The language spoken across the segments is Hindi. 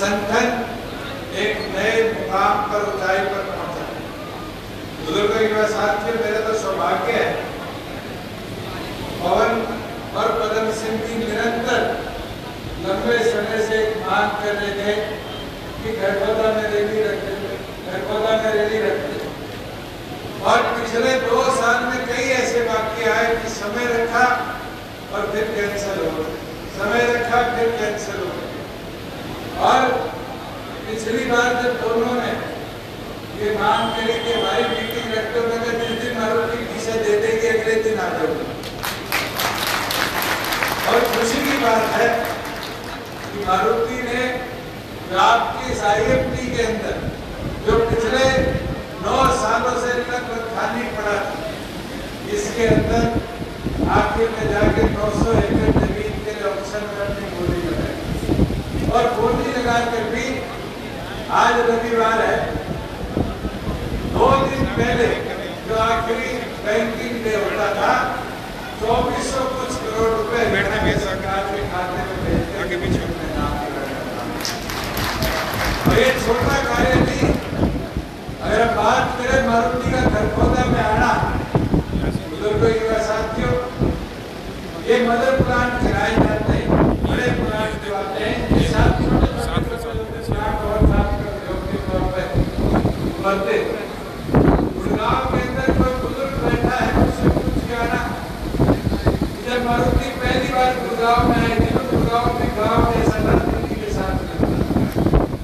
संगठन एक नए मुकाम पर, ऊंचाई पर पहुंचा। बुजुर्गों के साथियों, मेरा तो सौभाग्य है, पवन और पदम सिंह की निरंतर लंबे समय से मांग कर रहे थे कि खरखोदा में रैली रखते, खरखोदा में रैली रखते। और पिछले 2 साल में कई ऐसे वाक्य आए कि समय रखा और फिर कैंसिल हो गए, समय रखा फिर कैंसिल हो गए। और पिछली बार जब दोनों ने ये मांग करी कि हमारी मीटिंग रखते हुए जिस दिन मारुति वीजा दे देगी अगले दिन आ जाओगे। और खुशी की बात है कि मारुति ने आपकी IFT के अंदर जो पिछले 9 सालों से लगभग खाली पड़ा, इसके अंदर आखिर में जाके 900 एकड़ जमीन के लिए ऑप्शन में अपनी बोली लगाई। और बोली लगा कर भी आज रविवार है, 2 दिन पहले जो आखिरी बैंकिंग डे होता था, 2400 कुछ करोड़ रुपए सरकार के खाते में भेजने के पीछे ये छोटा कार्य नहीं। अगर हम बात करें मारुति का खरखोदा में आना, बुजुर्गों युवा साथियों, ये मदर प्लांट गिराए जाते हैं, बड़े प्लांट जो आते हैं, ये साथ प्लांट और साथ के तौर पर बनते। गुड़गांव के अंदर कोई बुजुर्ग बैठा है, उससे पूछ के आना, जब मारुति पहली बार गुड़गांव में आई थी तो गुड़गांव में गाँव में संगठन के साथ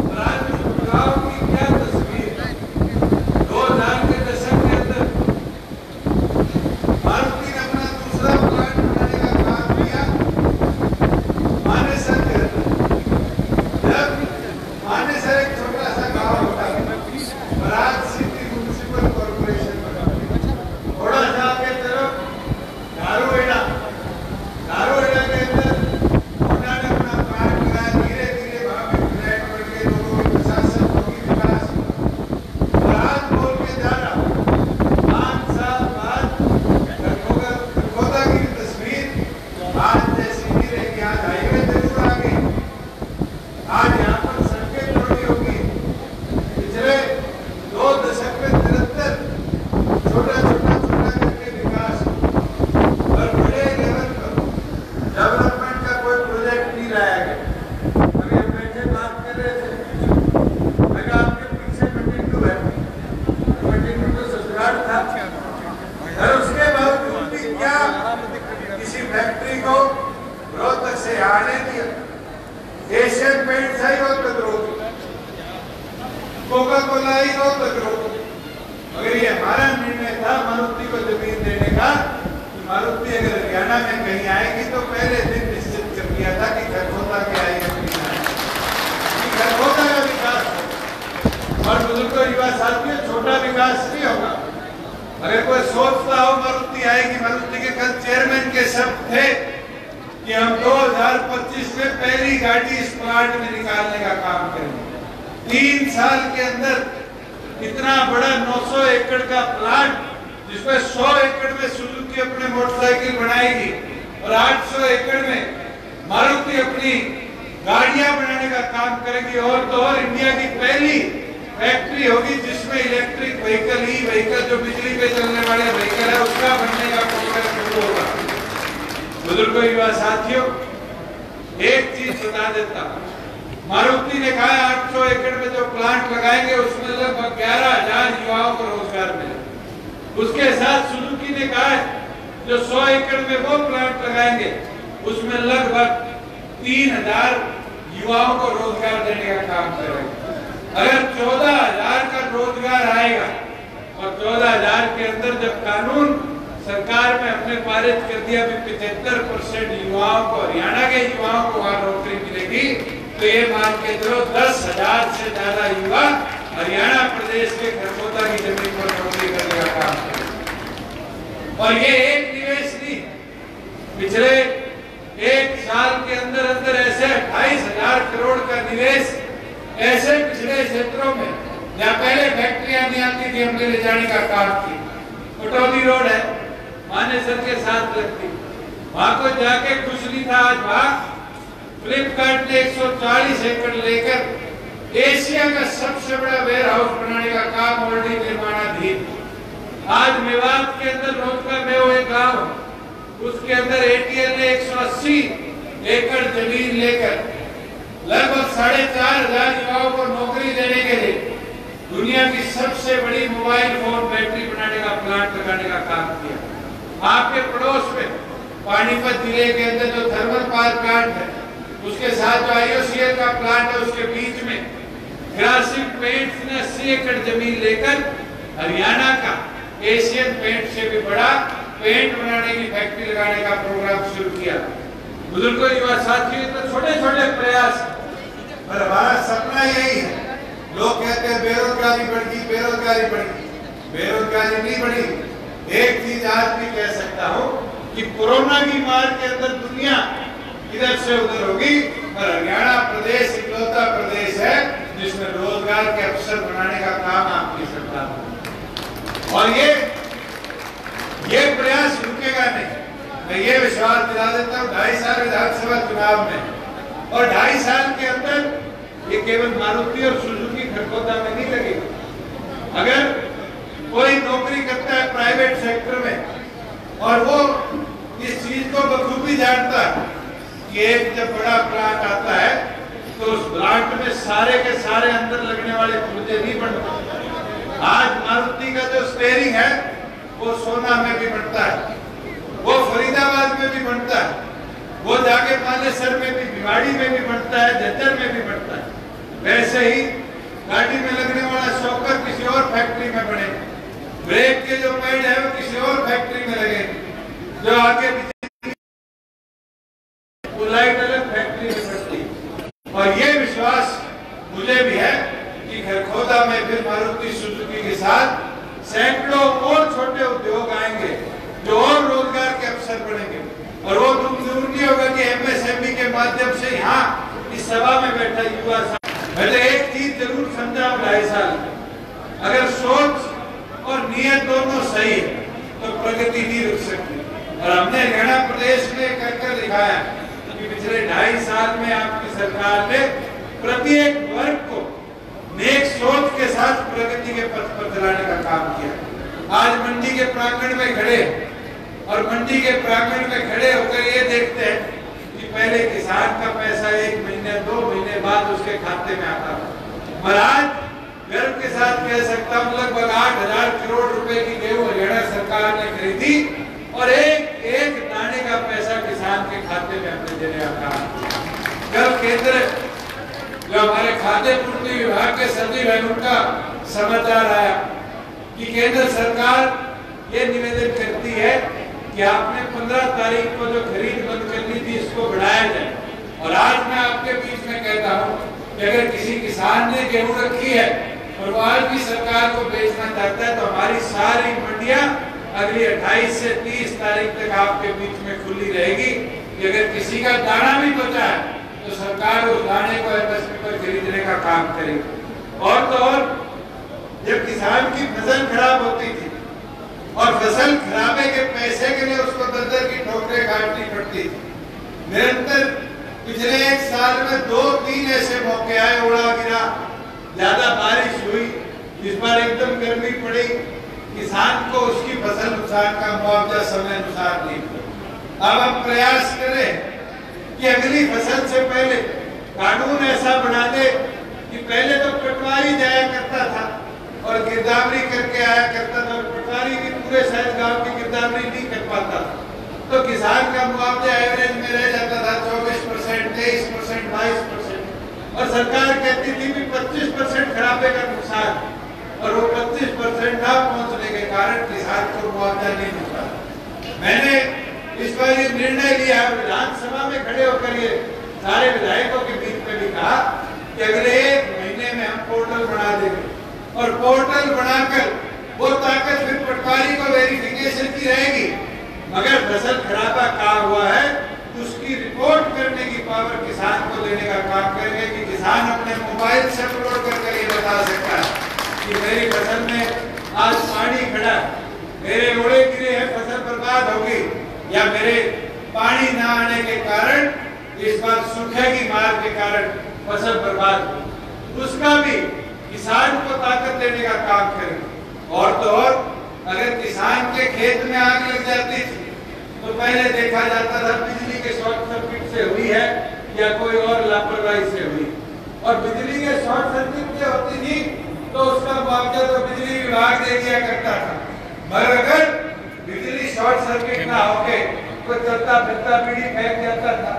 और आज गुड़गांव की क्या तस्वीर है। 2000 के दशक के अंदर मारुति ने अपना दूसरा प्लांट बनाने का काम किया मानेसर के अंदर। जब मानेसर एक छोटा सा गाँव होता है और आज सिटी म्युनिसिपल कॉर्पोरेशन बना, थोड़ा सा आगे तरफ नारोएडा के अंदर उन्होंने अपना प्लांट लगाया। धीरे धीरे वहां पे फ्लैट बन के लोगों के प्रशासन होगी विकास। और आज बोल के जा रहा 5 साल बाद खरखोदा की तस्वीर आज जैसी नहीं रहेगी। आज हाईवे जरूर आ गई, आज यहाँ पर सड़कें चौड़ी होगी। पिछले 2 दशक में निरंतर छोटा करके विकास और बड़े लेवल पर डेवलपमेंट का कोई प्रोजेक्ट नहीं लाया गया। अभी हम बैठे बात कर रहे थे, मैं आपके पीछे मटिंडू है, मटिंडू तो ससुराल था और उसके बावजूद भी क्या किसी फैक्ट्री को रोहतक से आने दिया। एशियन पेंट्स आई रोहतक रोक, कोका कोला आई रोहतक रोक। मगर ये हमारा निर्णय था मारुति को जमीन देने का। मारुति अगर हरियाणा में कहीं आएगी तो पहले दिन निश्चित कर दिया था कि खरखोदा के आएगी, खरखोदा का विकास हो। और बुजुर्गों युवा साथियों, छोटा विकास नहीं होगा। अगर कोई सोचता हो मारुति आएगी, मारुति के कल चेयरमैन के शब्द थे कि हम 2025 में पहली गाड़ी इस प्लांट में निकालने का काम करेंगे। 3 साल के अंदर इतना बड़ा 900 एकड़ का प्लांट, जिसमें 100 एकड़ में सुजुकी अपने मोटरसाइकिल बनाएगी और 800 एकड़ में मारुति अपनी गाड़ियां बनाने का काम करेगी। और तो और इंडिया की पहली फैक्ट्री होगी जिसमें इलेक्ट्रिक व्हीकल, ई व्हीकल, जो बिजली पे चलने वाले व्हीकल है, उसका बनने का प्रोग्राम शुरू होगा। बुजुर्गों युवा साथियों, एक चीज बता देता, मारुति ने कहा 800 एकड़ में जो प्लांट लगाएंगे उसमें लगभग 11,000 युवाओं को रोजगार मिलेगा। उसके साथ सुजुकी ने कहा जो 100 एकड़ में वो प्लांट लगाएंगे उसमें लगभग 3,000 युवाओं को रोजगार देने का काम करेंगे। अगर 14,000 का रोजगार आएगा और 14,000 के अंदर जब कानून सरकार में हमने पारित कर दिया भी 75% युवाओं को, हरियाणा के युवाओं को वहां नौकरी मिलेगी, तो ये मान के चलो 10,000 से ज्यादा युवा हरियाणा प्रदेश के खरखोदा की जमीन पर नौकरी करने का काम करें। और ये एक निवेश नहीं, पिछले 1 साल के अंदर अंदर ऐसे 28,000 करोड़ का निवेश ऐसे पिछड़े क्षेत्रों में जहाँ पहले फैक्ट्रियां नहीं आती थी, हमने ले जाने का काम किया। कटौती रोड है, मानेसर के साथ लगती, वहां को जाके कुछ नहीं था। आज वहां फ्लिपकार्ट ने 140 एकड़ लेकर एशिया का सबसे बड़ा वेयर हाउस बनाने का काम ऑलरेडी निर्माणाधीन। आज मेवात के अंदर रोजगार में वो एक गाँव, उसके अंदर एटीएल ने 180 एकड़ जमीन लेकर लगभग 4,500 युवाओं को नौकरी देने के लिए दुनिया की सबसे बड़ी मोबाइल फोन बैटरी बनाने का प्लांट लगाने का काम किया। आपके पड़ोस में पानीपत जिले के अंदर जो थर्मल पावर प्लांट है, उसके साथ जो IOCL का प्लांट है, उसके बीच में ग्रासिम पेंट्स ने 80 एकड़ जमीन लेकर हरियाणा का एशियन पेंट से भी बड़ा पेंट बनाने की फैक्ट्री लगाने का प्रोग्राम शुरू किया। बुजुर्गों, युवा साथियों, तो छोटे छोटे प्रयास, पर हमारा सपना यही है। लोग कहते हैं बेरोजगारी बढ़ गई, बेरोजगारी बढ़ गई, बेरोजगारी नहीं बढ़ी। एक चीज आज भी कह सकता हूँ कि कोरोना की मार के अंदर दुनिया इधर से उधर होगी, पर हरियाणा प्रदेश इकलौता प्रदेश है जिसमें रोजगार के अवसर बनाने का काम आपकी सरकार है। और ये प्रयास रुकेगा नहीं। मैं ये विश्वास दिला देता हूँ, 2.5 साल विधानसभा चुनाव में और 2.5 साल के अंदर ये केवल मारुति और सुजुकी खरगोदा में नहीं लगेगा। अगर कोई नौकरी करता है प्राइवेट सेक्टर में और वो इस चीज को बखूबी जानता है कि एक जब बड़ा प्लांट आता है तो उस प्लांट में सारे के सारे अंदर लगने वाले पुर्जे नहीं बनते। आज मारुति का जो स्टीयरिंग है वो सोना में भी बनता है, वो फरीदाबाद में भी बनता है, वो जाके मानेसर में भी, भिवाड़ी में भी बनता है, झज्जर में भी बनता है। वैसे ही गाड़ी में लगने वाला शॉकर किसी और फैक्ट्री में बने, ब्रेक के जो पैड है वो किसी और फैक्ट्री में लगे, जो आगे वो लाइट अलग फैक्ट्री में बनती। और ये विश्वास मुझे भी है कि खरगोदा में फिर मारुति सुजुकी के साथ सैकड़ों और छोटे उद्योग आएंगे जो और रोजगार के अवसर बनेंगे। और वो दूर नहीं होगा कि MSME के माध्यम से यहाँ इस सभा में बैठा युवा, मैं तो एक चीज जरूर समझा हूँ 2.5 साल, अगर सोच और नियत दोनों सही है तो प्रगति नहीं रुक सकती। और हमने हरियाणा प्रदेश में कर दिखाया कि पिछले 2.5 साल में आपकी सरकार ने प्रत्येक वर्ग को नेक सोच के साथ प्रगति के पथ पर चलाने का काम किया। आज मंडी के प्रांगण में खड़े और मंडी के प्रांगण में खड़े होकर ये देखते हैं कि पहले किसान का पैसा 1 महीने 2 महीने बाद उसके खाते में आता था, और आज गर्व के साथ कह सकता हूँ लगभग 8,000 करोड़ रुपए की गेहूं हरियाणा सरकार ने खरीदी और एक एक दाने का पैसा किसान के खाते में हमने देने का काम किया। कल केंद्र जो हमारे खाद्य पूर्ति विभाग के सचिव है, उनका समाचार आया कि केंद्र सरकार ये निवेदन करती है कि आपने 15 तारीख को जो खरीद बंद करनी थी इसको बढ़ाया जाए। और आज मैं आपके बीच में कहता हूँ कि अगर किसी किसान ने गेहूं रखी है और वो आज भी सरकार को बेचना चाहता है तो हमारी सारी मंडियां अगली 28 से 30 तारीख तक आपके बीच में खुली रहेगी। कि अगर किसी का दाना भी बचा है तो सरकार उस दाने को MSP पर खरीदने का काम करेगी। और तो और जब किसान की फसल खराब होती थी और फसल खराबे के पैसे के लिए उसको दर की ठोकरें काटनी पड़ती थी, निरंतर पिछले 1 साल में 2-3 ऐसे मौके आए, ओला गिरा, ज्यादा बारिश हुई, इस बार एकदम गर्मी पड़ी, किसान को उसकी फसल नुकसान का मुआवजा समय अनुसार नहीं मिला। अब हम प्रयास करें कि अगली फसल से पहले कानून ऐसा बना दे कि पहले तो पटवारी जाया करता था और गिरदावरी करके आया करता था, और पटवारी भी पूरे शायद गांव की गिरदावरी नहीं कर पाता था, तो किसान का मुआवजा एवरेज में रह जाता था 24%, 23%, 22%। और सरकार कहती थी कि 25% खराबे का नुकसान, और वो 25% ना पहुंचने के कारण किसान को मुआवजा नहीं मिलता। मैंने इस बार ये निर्णय लिया, विधानसभा में खड़े होकर ये सारे विधायकों के बीच में भी कहा कि अगले 1 महीने में हम पोर्टल बना देंगे, और पोर्टल बनाकर वो ताकत फिर पटवारी को वेरिफिकेशन की रहेगी, मगर फसल खराबा कहाँ हुआ है उसकी रिपोर्ट करने की पावर किसान को देने का काम करेंगे कि किसान अपने मोबाइल से अपलोड करके ये बता सकता है कि मेरी फसल में आज पानी खड़ा, मेरे ओले गिरे हैं, फसल बर्बाद होगी, या मेरे पानी न आने के कारण इस बार सूखे की मार के कारण फसल बर्बाद हुई। उसका भी किसान को ताकत देने का काम करें। और तो और अगर किसान के खेत में आग लग जाती थी तो पहले देखा जाता था बिजली के शॉर्ट सर्किट से हुई है या कोई और लापरवाही से हुई, और बिजली के शॉर्ट सर्किट से होती थी तो उसका मुआवजा तो बिजली विभाग दे दिया करता था। मगर अगर बिजली शॉर्ट सर्किट ना होके कोई चलता फिरता बीड़ी फेंक जाता था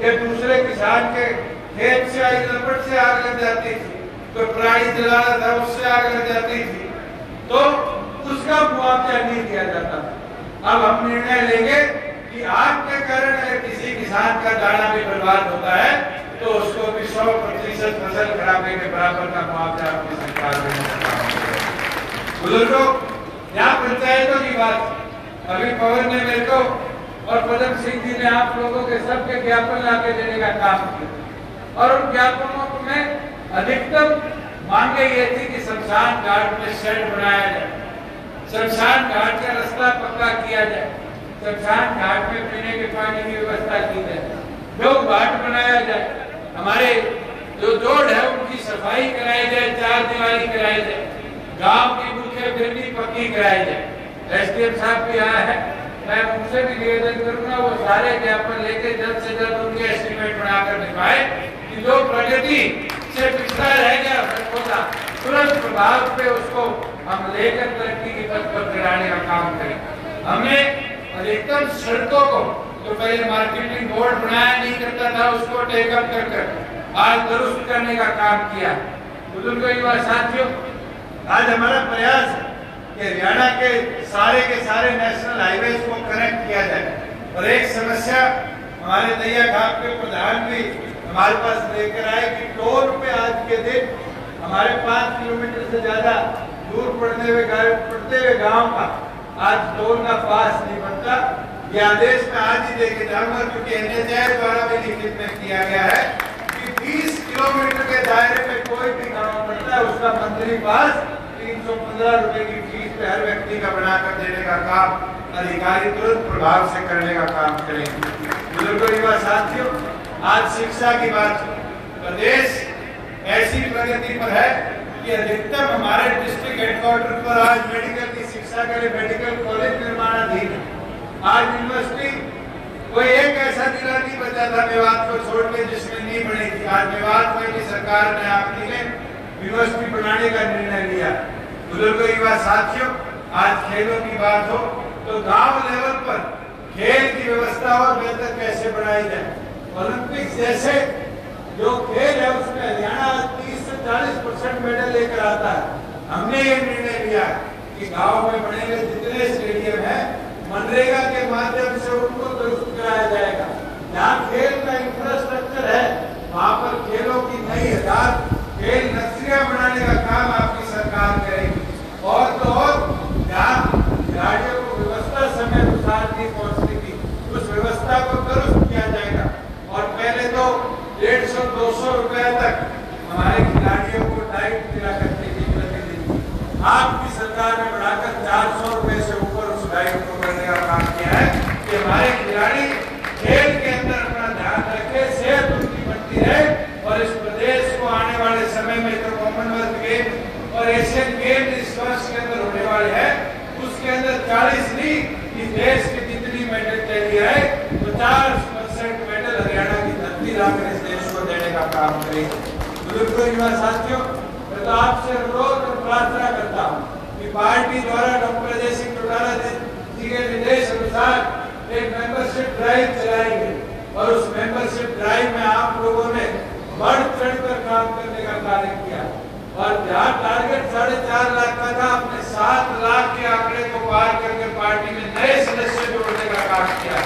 या दूसरे किसान के खेत से आई लपट से आग लग जाती थी, कोई पराली जला रहा था उससे आग लग जाती थी, तो उसका मुआवजा नहीं दिया जाता था। अब हम निर्णय लेंगे कि आग के कारण अगर किसी किसान का दाना भी बर्बाद होता है तो उसको भी 100% फसल खराबे के बराबर का मुआवजा अपनी सरकार देने। बुजुर्गों, यहाँ पंचायतों की बात अभी पवन ने मेरे को और पदम सिंह जी ने आप लोगों के सबके ज्ञापन लाके देने का काम किया, और उन ज्ञापनों में अधिकतम मांगे ये थी कि शमशान घाट में शेड बनाया जाए, शमशान घाट का रास्ता पक्का किया जाए, शमशान घाट में पीने के पानी की व्यवस्था की जाए, जो घाट बनाया जाए, हमारे जो जोड़ है उनकी सफाई कराई जाए, चार दीवारी कराई जाए, गांव की मुख्य बिल्डिंग पक्की कराई जाए। एसडीएम साहब भी आया है, मैं उनसे भी निवेदन करूंगा वो सारे ज्ञापन लेके जल्द से जल्द उनके एस्टीमेट बनाकर दिखाए कि जो प्रगति से पिछड़ा रह गया होगा तुरंत प्रभाव पे उसको हम लेकर तरक्की की पथ पर गिराने का काम करें। हमने अधिकतम सड़कों को जो पहले मार्केटिंग बोर्ड बनाया नहीं करता था उसको टेकअप कर आज दुरुस्त करने का काम किया। बुजुर्गों युवा साथियों, आज हमारा प्रयास है कि हरियाणा के सारे नेशनल हाईवेज को कनेक्ट किया जाए। और एक समस्या हमारे दैया घाट के प्रधान भी हमारे पास लेकर आए कि टोल पे आज के दिन हमारे 5 किलोमीटर से ज्यादा दूर पड़ते हुए गांव का आज टोल का पास नहीं बनता। ये आदेश मैं आज ही देके जाऊंगा क्योंकि एनएचएआई द्वारा भी लिखित में किया गया है कि 20 किलोमीटर के दायरे में कोई भी गांव पड़ता है उसका मंथली पास 315 रुपए की फीस पे हर व्यक्ति का बनाकर देने का काम अधिकारी तुरंत प्रभाव से करने का काम करेंगे। बुजुर्गों युवा साथियों, आज शिक्षा की बात, प्रदेश ऐसी प्रगति पर है कि अधिकतम हमारे डिस्ट्रिक्ट हेडक्वार्टर पर आज मेडिकल की शिक्षा के लिए मेडिकल कॉलेज निर्माणाधीन है। आज यूनिवर्सिटी कोई एक ऐसा जिला नहीं बचा था मेवात को छोड़ के जिसमें नहीं बनी थी। आज मेवात में भी सरकार ने आपकी ने यूनिवर्सिटी बनाने का निर्णय लिया। बुजुर्गों युवा साथियों, आज खेलों की बात हो तो गांव लेवल पर खेल की व्यवस्था और बेहतर कैसे बढ़ाई जाए। ओलंपिक्स जैसे जो खेल है उसमें हरियाणा 30 से 40% मेडल लेकर आता है। हमने ये निर्णय लिया कि गांव में बने हुए जितने स्टेडियम है मनरेगा के माध्यम से उनको दुरुस्त कराया जाएगा। जहाँ खेल का इंफ्रास्ट्रक्चर है वहाँ पर खेलों की नई 1000 खेल नर्सरियां बनाने का काम आपकी सरकार करेगी। और तो और जहाँ खिलाड़ियों को व्यवस्था समय अनुसार नहीं पहुँचती थी उस व्यवस्था को दुरुस्त किया जाएगा। और पहले तो 150-200 रुपए तक हमारे खिलाड़ियों को डाइट दिया करती थी प्रतिदिन, आपकी सरकार ने बढ़ाकर 400 रुपए से ऊपर उस डाइट को करने का काम किया है कि हमारे खिलाड़ी खेल के अंदर अपना ध्यान रखे, सेहत उनकी बनती रहे। और इस प्रदेश को आने वाले समय में जो कॉमनवेल्थ गेम और एशियन गेम इस वर्ष के अंदर होने वाले हैं उसके अंदर 40 नहीं, इस देश की जितनी मेडल चाहिए है 50% मेडल हरियाणा की धरती लाकर इस देश को देने का काम करेंगे। बुजुर्गों युवा साथियों, मैं तो आपसे अनुरोध और प्रार्थना करता हूँ कि पार्टी द्वारा डॉक्टर अजय सिंह चौटाला जी के निर्देश अनुसार एक मेंबरशिप ड्राइव चलाई गई और उस मेंबरशिप ड्राइव में आप लोगों ने बढ़ चढ़कर काम करने का कार्य किया। और जहाँ टारगेट 4.5 लाख का था आपने 7 लाख के आंकड़े को पार करके पार्टी में नए सदस्य जोड़ने का काम किया।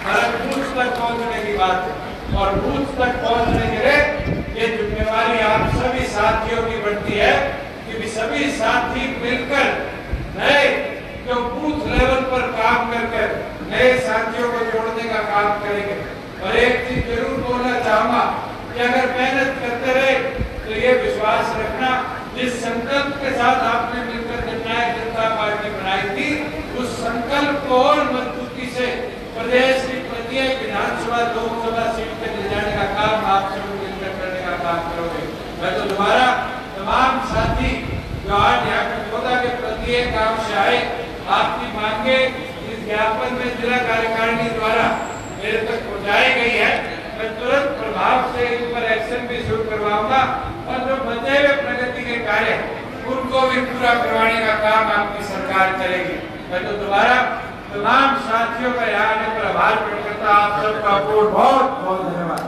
हर बूथ तक पहुँचने की बात है और बूथ तक पहुँचने के लिए ये जिम्मेवारी आप सभी साथियों की बनती है कि सभी साथी मिलकर नए जो बूथ लेवल पर काम कर नए साथियों को जोड़ने का काम करेंगे। और एक चीज जरूर बोलना चाहूंगा कि अगर मेहनत करते रहे तो ये विश्वास रखना जिस संकल्प के साथ आपने मिलकर जननायक जनता पार्टी बनाई थी उस संकल्प को और मजबूती से प्रदेश की प्रत्येक विधानसभा लोकसभा सीट पे ले जाने का काम आप सब मिलकर करने का काम करोगे। मैं तो दोबारा तमाम साथी जो आज यहाँ के 14 के प्रत्येक गांव से आए, आपकी मांगे इस ज्ञापन में जिला कार्यकारिणी द्वारा मेरे तक पहुँचाई गई है। मैं तुरंत प्रभाव से इन पर एक्शन भी शुरू करवाऊंगा और जो बचे हुए प्रगति के कार्य उनको भी पूरा करवाने का काम आपकी सरकार करेगी। मैं तो दोबारा तमाम साथियों का यहाँ आने पर आभार प्रकट करता, आप सबका बहुत बहुत धन्यवाद।